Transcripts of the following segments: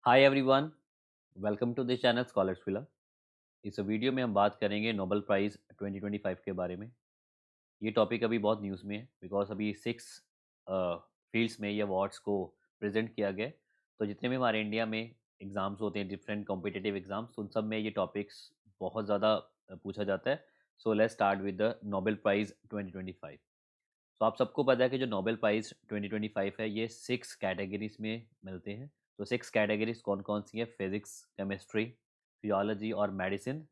Hi everyone, welcome to this channel Scholars Villa. इस video में हम बात करेंगे नोबेल प्राइज़ 2025 के बारे में। ये टॉपिक अभी बहुत न्यूज़ में है बिकॉज अभी 6 फील्ड्स में ये अवार्ड्स को प्रेजेंट किया गया है। तो जितने भी हमारे इंडिया में एग्ज़ाम्स होते हैं, डिफरेंट कॉम्पिटिटिव एग्ज़ाम्स, उन सब में ये टॉपिक्स बहुत ज़्यादा पूछा जाता है। So let's start with the Nobel prize 2025। तो आप सबको पता है कि जो नोबेल प्राइज़ 2025 है ये 6 कैटेगरीज़ में मिलते हैं। तो 6 कैटेगरीज़ कौन-कौन सी हैं? फिज़िक्स, केमिस्ट्री, फिजियोलॉजी और medicine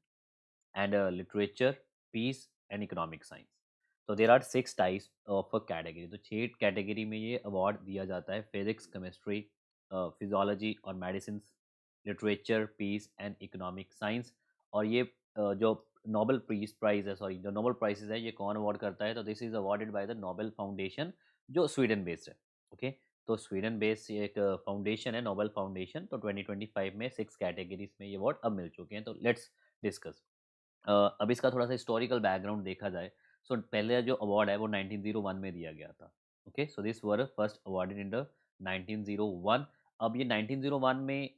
and literature, peace and economic science. तो there are 6 types of a category. तो 6 कैटेगरी में ये अवार्ड दिया जाता है। फिज़िक्स, केमिस्ट्री, फिजियोलॉजी और medicines, literature, peace and economic science. और ये जो नोबेल पीस प्राइज़ है, सॉरी, जो नोबेल प्राइज़ेज़ है, ये कौन अवार्ड करता है? तो this is awarded by the Nobel foundation, जो स्वीडन बेस्ड है। ओके, तो स्वीडन बेस्ड एक फाउंडेशन है, नोबेल फाउंडेशन। तो 2025 में 6 कैटेगरीज़ में ये अवार्ड अब मिल चुके हैं। तो लेट्स डिस्कस। अब इसका थोड़ा-सा हिस्टोरिकल बैकग्राउंड देखा जाए, सो पहले जो अवार्ड है वो 1901 में दिया गया था। Okay, so this were first awarded in the 1901। अब ये 1901 में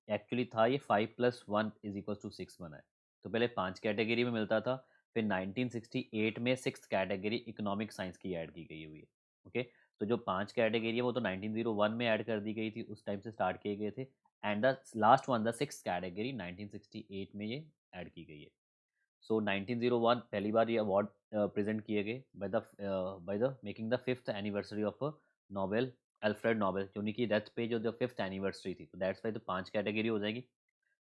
एक्चुअली था ये 5+1 इज़ इक्वल्स टू 6 बना है। तो पहले 5 कैटेगरी में मिलता था, फिर 1968 में 6th कैटेगरी इकोनॉमिक साइंस की ऐड की गई हुई है। ओके, तो जो 5 कैटेगरी है वो तो 1901 में ऐड कर दी गई थी, उस टाइम से स्टार्ट किए गए थे। And the last one, the 6th category, 1968 में ये ऐड की गई है। सो 1901 पहली बार ये अवार्ड प्रेजेंट किए गए by the making the fifth anniversary of Nobel, Alfred Nobel, जो उनकी डेथ पे जो फिफ्थ एनिवर्सरी थी, तो दैट्स वाई तो 5 कैटेगरी हो जाएगी।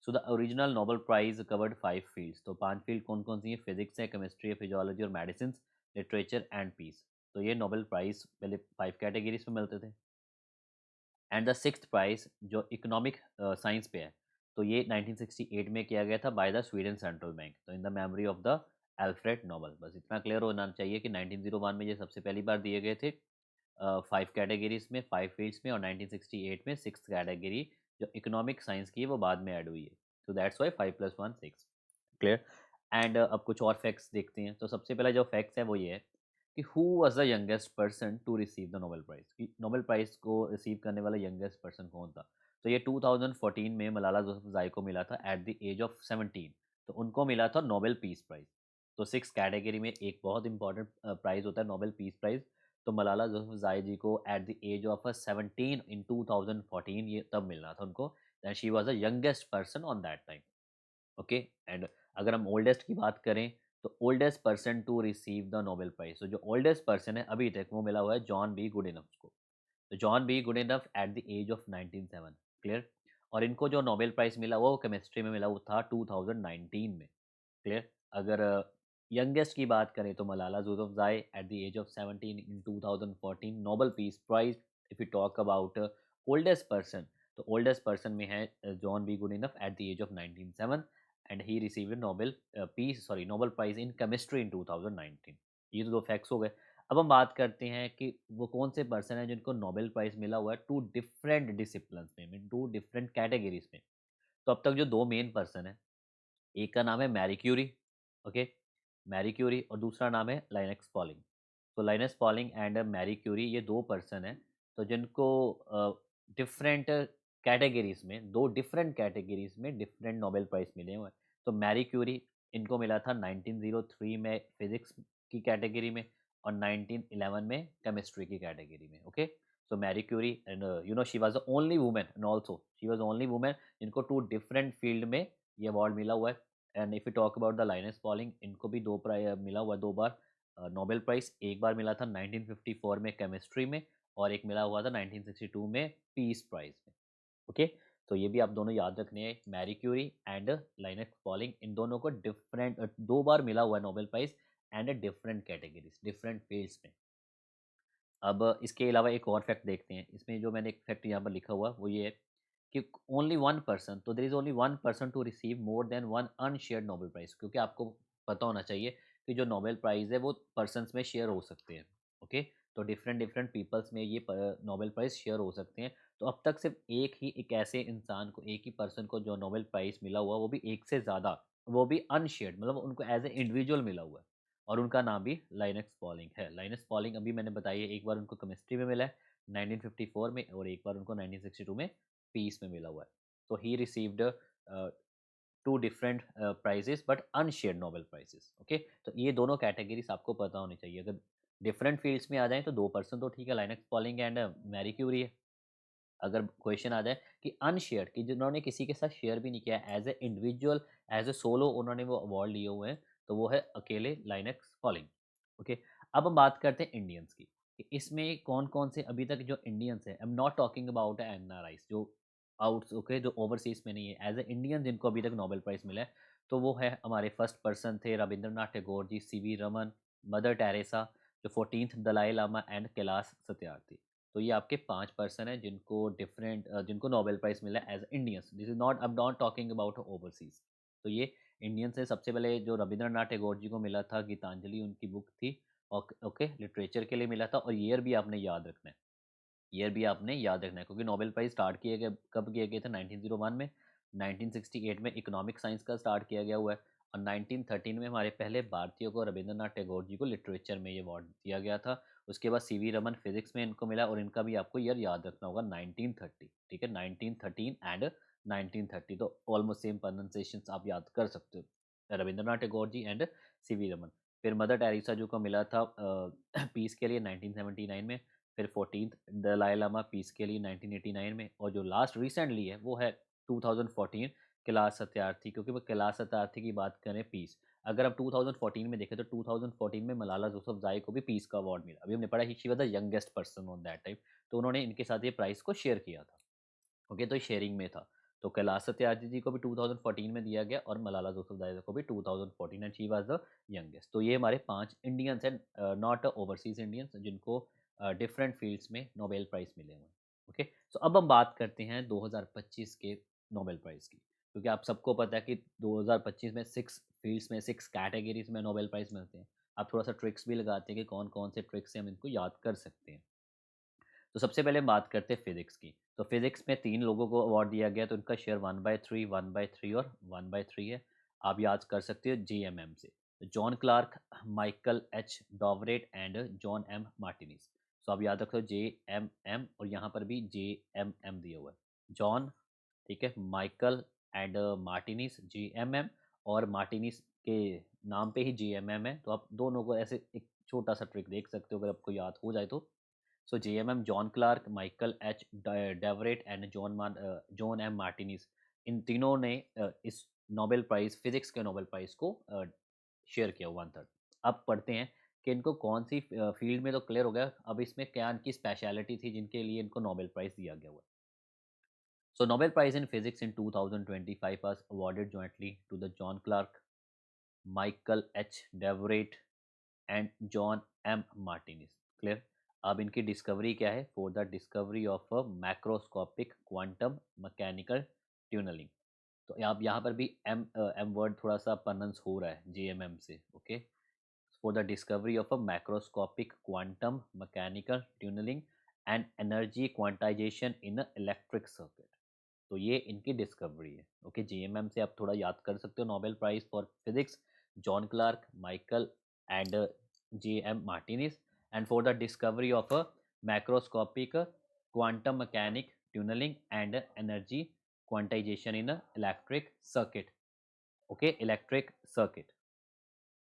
So the original Nobel prize covered 5 fields. तो 5 फील्ड कौन कौन सी है? फिजिक्स है, केमिस्ट्री है, फिजियोलॉजी और मेडिसिन, लिटरेचर एंड पीस। तो ये नोबेल प्राइज पहले 5 कैटेगरीज में मिलते थे। एंड द सिक्स्थ प्राइज जो इकोनॉमिक साइंस पे है, तो ये 1968 में किया गया था by the Sweden central bank, तो in the memory of the Alfred Nobel. बस इतना क्लियर होना चाहिए कि 1901 में ये सबसे पहली बार दिए गए थे 5 कैटेगरीज में, 5 फील्ड्स में, और 1968 में 6th कैटेगरी जो इकोनॉमिक साइंस की है वो बाद में ऐड हुई है। तो दैट्स वाई 5+1 6। क्लियर। एंड अब कुछ और फैक्ट्स देखते हैं। तो सबसे पहला जो फैक्ट्स है वो ये है कि who was the youngest person to receive the Nobel prize, कि नोबेल प्राइज को रिसीव करने वाला यंगेस्ट पर्सन कौन था? तो ये 2014 में मलाला यूसुफज़ई को मिला था एट द एज ऑफ 17। तो उनको मिला था नोबेल पीस प्राइज। तो 6 कैटेगरी में एक बहुत इंपॉर्टेंट प्राइज होता है नोबेल पीस प्राइज। तो मलाला यूसुफज़ई जी को at the age of 17 in 2014 ये तब मिलना था उनको। That she was the youngest person on that time. Okay. And अगर हम ओल्डेस्ट की बात करें, तो oldest person to receive the Nobel prize, तो जो ओल्डेस्ट पर्सन है अभी तक, वो मिला हुआ है जॉन बी गुडेनफ को। तो John B Goodenough at the age of 197। Clear. और इनको जो नोबेल प्राइज मिला वो केमिस्ट्री में मिला, वो था 2019 में। क्लियर। अगर यंगेस्ट की बात करें तो Malala Yousafzai at the age of 17 in 2014 Nobel peace prize. If you talk about oldest person, तो ओल्डेस्ट पर्सन में है John B Goodenough at the age of 197। And he received Nobel peace, sorry, Nobel prize in chemistry in 2019। ये तो दो facts हो गए। अब हम बात करते हैं कि वो कौन से पर्सन हैं जिनको नोबेल प्राइज मिला हुआ है टू डिफरेंट डिसिप्लिन्स में, टू डिफरेंट कैटेगरीज में। तो अब तक जो दो मेन पर्सन है, एक का नाम है Marie Curie. Okay, Marie Curie, और दूसरा नाम है लाइनेक्स पॉलिंग। तो Linus Pauling and Marie Curie, ये दो पर्सन हैं तो जिनको डिफरेंट कैटेगरीज में, दो डिफरेंट कैटेगरीज में डिफरेंट नोबेल प्राइज मिले हुए हैं। तो मैरी क्यूरी, इनको मिला था 1903 में फिजिक्स की कैटेगरी में, और 1911 में केमिस्ट्री की कैटेगरी में। Okay, so Marie Curie, and you know she was the only women, and also she was only women जिनको टू डिफरेंट फील्ड में ये अवार्ड मिला हुआ है। And if you talk about the Linus Pauling, इनको भी दो प्राइज मिला हुआ है, दो बार नोबेल प्राइज़। एक बार मिला था 1954 में केमिस्ट्री में, और एक मिला हुआ था 1962 में पीस प्राइज़ में। ओके, तो ये भी आप दोनों याद रखने हैं, Marie Curie and Linus Pauling, इन दोनों को डिफरेंट दो बार मिला हुआ है Nobel prize, and different categories, different fields में। अब इसके अलावा एक और फैक्ट देखते हैं। इसमें जो मैंने एक फैक्ट यहाँ पर लिखा हुआ वो ये है कि ओनली वन पर्सन, तो there is only one person to receive more than one unshared Nobel prize. क्योंकि आपको पता होना चाहिए कि जो नोबेल प्राइज है वो पर्सन्स में शेयर हो सकते हैं। ओके, तो डिफरेंट डिफरेंट पीपल्स में ये नोबेल प्राइज शेयर हो सकते हैं। तो अब तक सिर्फ एक ही, एक ऐसे इंसान को, एक ही पर्सन को जो नोबेल प्राइज मिला हुआ, वो भी एक से ज़्यादा, वो भी अनशेयर्ड, मतलब उनको एज ए इंडिविजुअल मिला हुआ है। और उनका नाम भी लाइनेक्स पॉलिंग है। लाइनेक्स पॉलिंग अभी मैंने बताई है, एक बार उनको केमिस्ट्री में मिला है 1954 में, और एक बार उनको 1962 में पीस में मिला हुआ है। तो he received two different prizes but unshared Nobel prizes. Okay, तो ये दोनों कैटेगरीज आपको पता होनी चाहिए। अगर डिफरेंट फील्ड्स में आ जाए तो 2% तो ठीक है, Linus Pauling and Marie Curie है। अगर क्वेश्चन आ जाए कि अनशेयर, कि जिन्होंने किसी के साथ शेयर भी नहीं किया, as a individual, as a solo उन्होंने वो अवार्ड लिए हुए हैं, तो वो है अकेले लाइनेक्स पॉलिंग। ओके, अब हम बात करते हैं इंडियंस की, कि इसमें कौन कौन से अभी तक जो इंडियंस है, I am not talking about NRIs जो आउट, ओके, जो ओवरसीज में नहीं है, एज ए इंडियन जिनको अभी तक नोबेल प्राइज मिला है, तो वो है हमारे फर्स्ट पर्सन थे Rabindranath Tagore ji, CV Raman, mother Teresa, जो 14th दलाई लामा एंड कैलाश सत्यार्थी। तो ये आपके 5 पर्सन हैं जिनको जिनको नोबेल प्राइज़ मिला है as Indians. This is not, I am not talking about overseas. तो ये इंडियंस है। सबसे पहले जो रविंद्रनाथ टैगोर जी को मिला था, गीतांजलि उनकी बुक थी। ओके, लिटरेचर के लिए मिला था, और ईयर भी आपने याद रखना है। ईयर भी आपने याद रखना है, क्योंकि नोबेल प्राइज़ स्टार्ट किए गए कब किए गए थे? 1901 में, 1968 में इकोनॉमिक साइंस का स्टार्ट किया गया हुआ है, और 1913 में हमारे पहले भारतीयों को, रविंद्रनाथ टैगोर जी को, लिटरेचर में ये अवार्ड दिया गया था। उसके बाद सीवी रमन फिजिक्स में इनको मिला, और इनका भी आपको ईयर याद रखना होगा, 1930। ठीक है, 1913 एंड 1930, तो ऑलमोस्ट सेम प्रोनाउंसिएशंस आप याद कर सकते हो, रविंद्रनाथ टैगोर जी एंड सीवी रमन। फिर मदर टेरेसा जी को मिला था पीस के लिए 1979 में। फिर 14th दलाई लामा पीस के लिए 1989 में, और जो लास्ट रिसेंटली है वो है 2014 कैलाश सत्यार्थी, क्योंकि वो कैलाश सत्यार्थी की बात करें पीस। अगर आप 2014 में देखें तो 2014 में मलाला यूसुफज़ई को भी पीस का अवार्ड मिला। अभी हमने पढ़ा ही she was the youngest person on that time, तो उन्होंने इनके साथ ये प्राइज़ को शेयर किया था। ओके, तो ये शेयरिंग में था। तो कैलाश सत्यार्थी जी को भी 2014 में दिया गया, और मलाला यूसुफज़ई को भी 2014, and she was the youngest. तो ये हमारे 5 इंडियंस हैं, नॉट ओवरसीज़ इंडियंस, जिनको डिफरेंट फील्ड्स में नोबेल प्राइज़ मिले हुए हैं। ओके, सो अब हम बात करते हैं 2025 के नोबेल प्राइज़ की, क्योंकि आप सबको पता है कि 2025 में 6 फील्ड्स में, 6 कैटेगरीज़ में नोबेल प्राइज़ मिलते हैं। आप थोड़ा-सा ट्रिक्स भी लगाते हैं कि कौन-कौन से ट्रिक्स से हम इनको याद कर सकते हैं। तो सबसे पहले हम बात करते हैं फिजिक्स की। तो फिजिक्स में 3 लोगों को अवार्ड दिया गया, तो उनका शेयर 1/3, 1/3 और 1/3 है। आप याद कर सकते हो जीएमएम से। तो John Clark, Michael H Devoret and John M Martinis. So आप याद रखो जेएमएम, और यहाँ पर भी जेएमएम दिया हुआ है। जॉन, ठीक है, माइकल एंड मार्टिनिस जीएमएम, और मार्टिनिस के नाम पे ही जीएमएम है। तो आप दोनों को ऐसे एक छोटा-सा ट्रिक देख सकते हो, अगर आपको याद हो जाए तो। So J M M, John Clark, Michael H Devoret and John M Martinis, इन तीनों ने इस नोबेल प्राइज़, फिज़िक्स के नोबेल प्राइज़ को शेयर किया 1/3। अब पढ़ते हैं कि इनको कौन-सी फ़ील्ड में, तो क्लियर हो गया। अब इसमें क्या इनकी स्पेशलिटी थी जिनके लिए इनको नोबेल प्राइज़ दिया गया हुआ है। So Nobel Prize in Physics in 2025 was awarded jointly to the John Clark, Michael H. Deverett and John M Martinis. Clear? अब इनकी डिस्कवरी क्या है? For the discovery of a macroscopic quantum mechanical tunnelling. तो यहाँ पर भी M word थोड़ा सा प्रोनाउंस हो रहा है जेएमएम से। Okay, for the discovery of a macroscopic quantum mechanical tunnelling and energy quantisation in electric circuit. तो ये इनकी डिस्कवरी है। ओके, जीएमएम से आप थोड़ा याद कर सकते हो Nobel prize for physics, John Clark, Michael and J M Martinis, and for the discovery of a macroscopic quantum mechanic tunnelling and energy quantisation in electric circuit. Okay, electric circuit.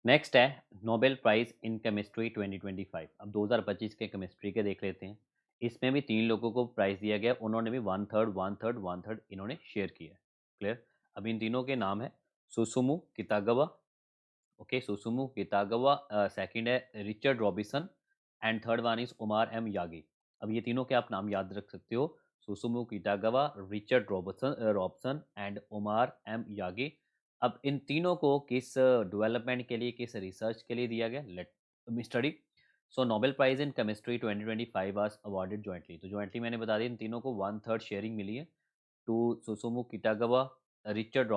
Next है Nobel prize in chemistry 2025। अब 2025 के chemistry के देख लेते हैं। इसमें भी 3 लोगों को प्राइज दिया गया, उन्होंने भी 1/3, 1/3, 1/3 इन्होंने शेयर किया है। क्लियर? अब इन तीनों के नाम है Susumu Kitagawa. Okay, Susumu Kitagawa. Second है Richard Robson, and third one is Omar M Yaghi. अब ये तीनों के आप नाम याद रख सकते हो, Susumu Kitagawa, Richard Robson and Omar M Yaghi. अब इन तीनों को किस डेवलपमेंट के लिए, किस रिसर्च के लिए दिया गया? Let me study. So Nobel prize in chemistry 2025 was awarded jointly. तो जॉइंटली मैंने बता दिया, इन तीनों को 1/3 शेयरिंग मिली है, to Susumu Kitagawa, Richard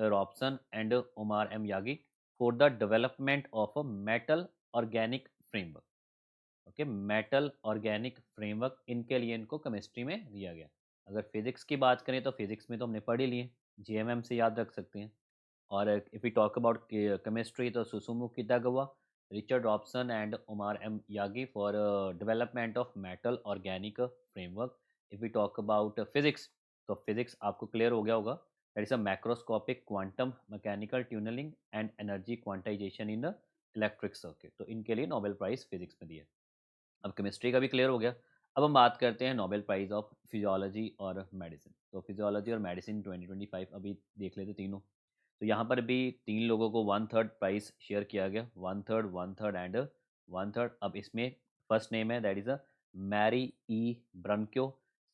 Robson and Omar M Yaghi, for the development of a metal organic framework. Okay, metal organic framework, इनके लिए इनको केमिस्ट्री में दिया गया। अगर फिजिक्स की बात करें तो फिजिक्स में तो हमने पढ़ ही लिए, जीएमएम से याद रख सकते हैं। और if we talk about chemistry, तो Susumu Kitagawa, Richard Robson and Omar M Yaghi for development of metal organic framework. If we talk about physics, तो फिजिक्स आपको क्लियर हो गया होगा, that is a macroscopic quantum mechanical tunnelling and energy quantisation in electric circuit, तो इनके लिए Nobel prize physics में दिया। अब केमिस्ट्री का भी क्लियर हो गया। अब हम बात करते हैं नोबेल प्राइज ऑफ फिजियोलॉजी और मेडिसिन। तो फिजियोलॉजी और मेडिसिन 2025 अभी देख लेते तीनों। तो यहाँ पर भी तीन लोगों को वन थर्ड प्राइस शेयर किया गया, one third and one third. अब इसमें फर्स्ट नेम है that is a Mary E Brunkow,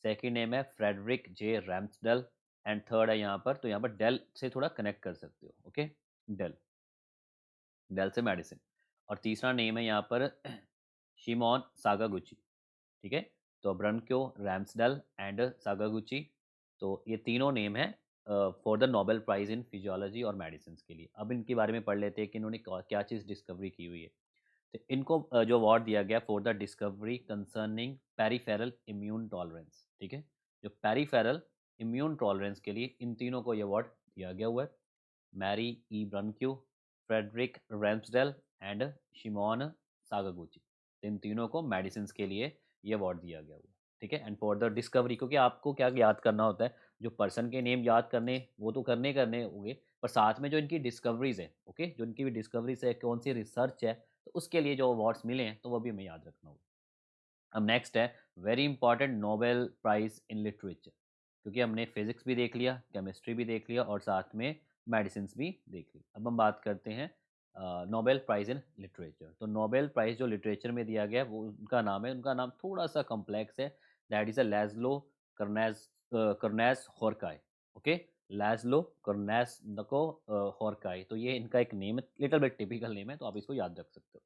second name है Frederick J Ramsdell, and third है यहाँ पर, तो यहाँ पर डेल से थोड़ा कनेक्ट कर सकते हो, ओके। डेल, डेल से मेडिसिन। और तीसरा नेम है यहाँ पर शिमोन सागागुची, ठीक है। तो ब्रनक्यो, रैम्सडेल एंड सागागुची, तो ये तीनों नेम है for the Nobel prize in physiology और मेडिसिन के लिए। अब इनके बारे में पढ़ लेते हैं कि इन्होंने क्या चीज़ डिस्कवरी की हुई है। तो इनको जो अवार्ड दिया गया for the discovery concerning peripheral immune tolerance, ठीक है। जो पेरीफेरल इम्यून टॉलरेंस के लिए इन तीनों को ये अवार्ड दिया गया हुआ है। Mary E Brunkow, Frederick Ramsdell and Shimon Sakaguchi, इन तीनों को मेडिसिन के लिए ये अवार्ड दिया गया हुआ है, ठीक है। एंड फॉर द डिस्कवरी, क्योंकि आपको क्या याद करना होता है, जो पर्सन के नेम याद करने वो तो करने करने होंगे, पर साथ में जो इनकी डिस्कवरीज है, ओके, जो इनकी भी डिस्कवरीज है, कौन सी रिसर्च है, तो उसके लिए जो अवार्ड्स मिले हैं तो वो भी हमें याद रखना होगा। अब नेक्स्ट है very important Nobel prize in literature, क्योंकि हमने फिजिक्स भी देख लिया, केमिस्ट्री भी देख लिया और साथ में मेडिसिन भी देख ली। अब हम बात करते हैं नोबेल प्राइज इन लिटरेचर। तो नोबेल प्राइज जो लिटरेचर में दिया गया है वो उनका नाम है, उनका नाम थोड़ा सा कॉम्प्लेक्स है, दैट इज अ लैज़लो कर्नेज कर्नेज होरकाय, ओके। लैज़लो कर्नेज नको होरकाय, तो ये इनका एक नेम है, लिटिल बिट टिपिकल नेम है, तो आप इसको याद रख सकते हो।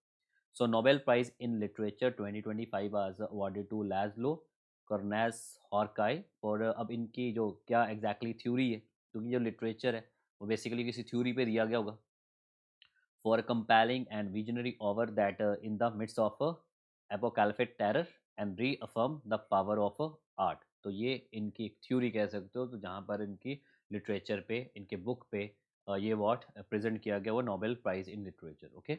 So Nobel Prize in Literature 2025 was awarded to Laszlo Kornaz Horkai for अब इनकी जो क्या एग्जैक्टली थ्योरी है, क्योंकि जो लिटरेचर है वो बेसिकली किसी थ्योरी पे दिया गया होगा, for compelling and visionary over that in the midst of apocalyptic terror and reaffirm the power of art। तो ये इनकी एक थ्योरी कह सकते हो, तो जहाँ पर इनकी लिटरेचर पे, इनके बुक पे ये अवार्ड प्रेजेंट किया गया वो Nobel prize in literature, okay.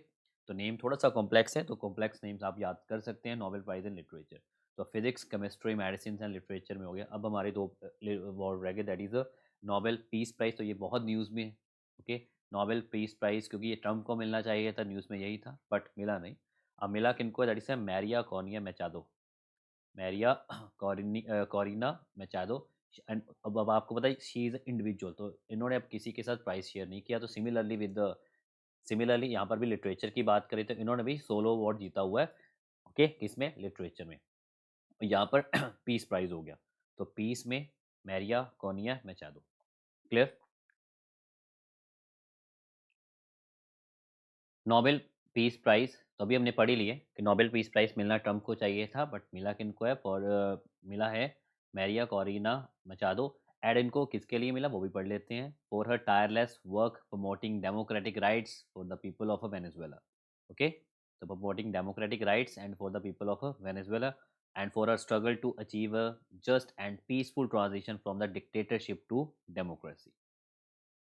तो नेम थोड़ा सा कॉम्प्लेक्स है, तो कॉम्प्लेक्स नेम्स आप याद कर सकते हैं नोबेल प्राइज इन लिटरेचर। तो physics, chemistry, medicine and literature में हो गया। अब हमारे दो अवार्ड रह गए, that is Nobel peace prize. तो ये बहुत न्यूज़ में है, ओके। नोबेल पीस प्राइज, क्योंकि ये ट्रम्प को मिलना चाहिए था, न्यूज़ में यही था, बट मिला नहीं। अब मिला किनको, दैट इज मैरिया कॉर्निया मैचाडो, मैरिया कॉरिना मैचाडो। एंड अब आपको पता है शी इज़ इंडिविजुअल, तो इन्होंने अब किसी के साथ प्राइस शेयर नहीं किया। तो सिमिलरली यहाँ पर भी लिटरेचर की बात करें तो इन्होंने भी सोलो अवार्ड जीता हुआ है, ओके, किसमें, लिटरेचर में। यहाँ पर पीस प्राइज हो गया, तो पीस में Maria Corina Machado, clear. Nobel peace prize तो अभी हमने पढ़ ही लिए कि नोबेल पीस प्राइज मिलना ट्रम्प को चाहिए था, बट मिला किनको है, फॉर मिला है मैरिया कॉरिना मचादो। एड इनको किसके लिए मिला वो भी पढ़ लेते हैं, for her tireless work promoting democratic rights for the people of Venezuela, okay. तो promoting democratic rights and for the people of Venezuela, and for her struggle to achieve a just and peaceful transition from the dictatorship to democracy,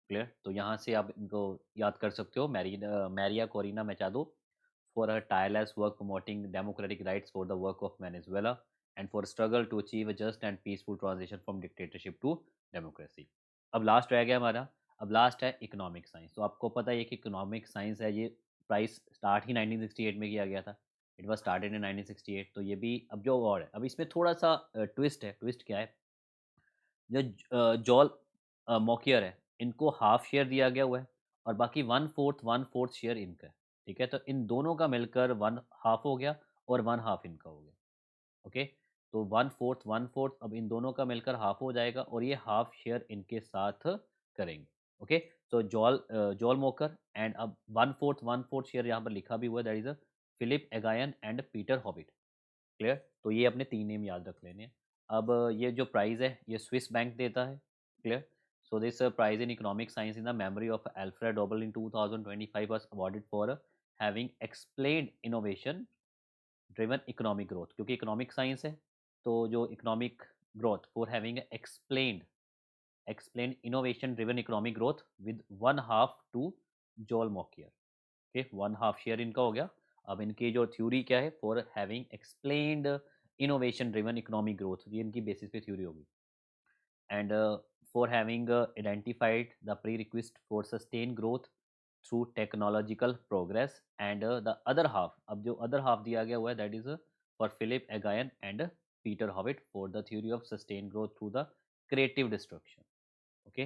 clear. तो यहाँ से आप इनको याद कर सकते हो, Maria Corina Machado for her tireless work promoting democratic rights for the work of Venezuela and for struggle to achieve a just and peaceful transition from dictatorship to democracy. अब लास्ट रह गया हमारा, अब लास्ट है economic science. तो आपको पता है कि इकोनॉमिक साइंस है, ये प्राइस स्टार्ट ही 1968 में किया गया था, इट वॉज स्टार्टेड इन 1968। तो ये भी अब जो अवार्ड है, अब इसमें थोड़ा सा ट्विस्ट है। ट्विस्ट क्या है, जो जॉल मोकियर है, इनको हाफ शेयर दिया गया हुआ है, और बाकी वन फोर्थ शेयर इनका है, ठीक है। तो इन दोनों का मिलकर वन हाफ हो गया और वन हाफ इनका हो गया, ओके। तो वन फोर्थ अब इन दोनों का मिलकर हाफ हो जाएगा और ये हाफ शेयर इनके साथ करेंगे, ओके। तो जॉल मोकर एंड अब वन फोर्थ शेयर यहाँ पर लिखा भी हुआ है, that is a Philippe Aghion and Peter Howitt, clear. तो ये अपने तीन नेम याद रख लेने हैं। अब ये जो प्राइज़ है ये स्विस बैंक देता है, clear. So this prize in economic science in the memory of Alfred Nobel in 2025 was awarded for having explained innovation driven economic growth, क्योंकि इकोनॉमिक साइंस है, तो जो economic growth for having explained explain innovation driven economic growth with one half to Joel Mokyr, okay. One half share इनका हो गया। अब इनकी जो थ्योरी क्या है, for having explained innovation driven economic growth, ये इनकी बेसिस पे थ्योरी होगी। and for having identified the prerequisite for sustained growth through technological progress, and the other half, अब जो other half दिया गया हुआ है, that is for Philip Agayan and Peter Howitt for the theory of sustained growth through the creative destruction. Okay,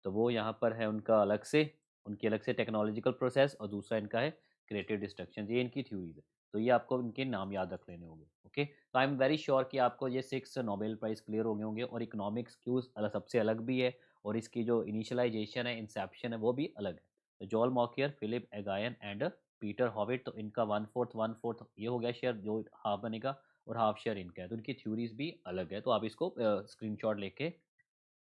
तो वो यहाँ पर है उनका अलग से, उनकी अलग से टेक्नोलॉजिकल प्रोसेस, और दूसरा इनका है क्रिएटिव डिस्ट्रक्शन। ये इनकी थ्योरीज है, तो ये आपको इनके नाम याद रख लेने होंगे। ओके, तो आई एम वेरी श्योर कि आपको ये 6 नोबेल प्राइज़ क्लियर हो गए होंगे, और इकोनॉमिक्स क्यूज़ सबसे अलग भी है, और इसकी जो इनिशियलाइजेशन है, इंसेप्शन है, वो भी अलग है। तो जॉल मॉकियर, फिलिप एगायन एंड पीटर हॉविट, तो इनका 1/4 ये हो गया शेयर, जो हाफ बनेगा, और हाफ शेयर इनका है, तो इनकी थ्योरीज भी अलग है। तो आप इसको स्क्रीनशॉट लेके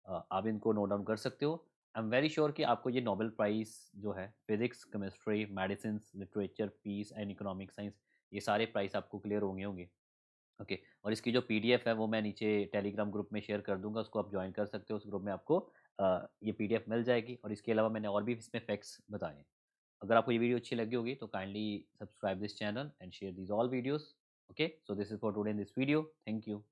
आप इनको नोट डाउन कर सकते हो। आई एम वेरी श्योर कि आपको ये नोबेल प्राइज़ जो है physics, chemistry, medicine, literature, peace and economic science, ये सारे प्राइस आपको क्लियर होंगे होंगे। ओके, और इसकी जो पीडीएफ है वो मैं नीचे टेलीग्राम ग्रुप में शेयर कर दूँगा, उसको आप जॉइन कर सकते हो। उस ग्रुप में आपको ये पीडीएफ मिल जाएगी, और इसके अलावा मैंने और भी इसमें फैक्ट्स बताए हैं। अगर आपको ये वीडियो अच्छी लगी होगी तो kindly subscribe this channel and share these all videos. Okay, so this is for today in this video. Thank you.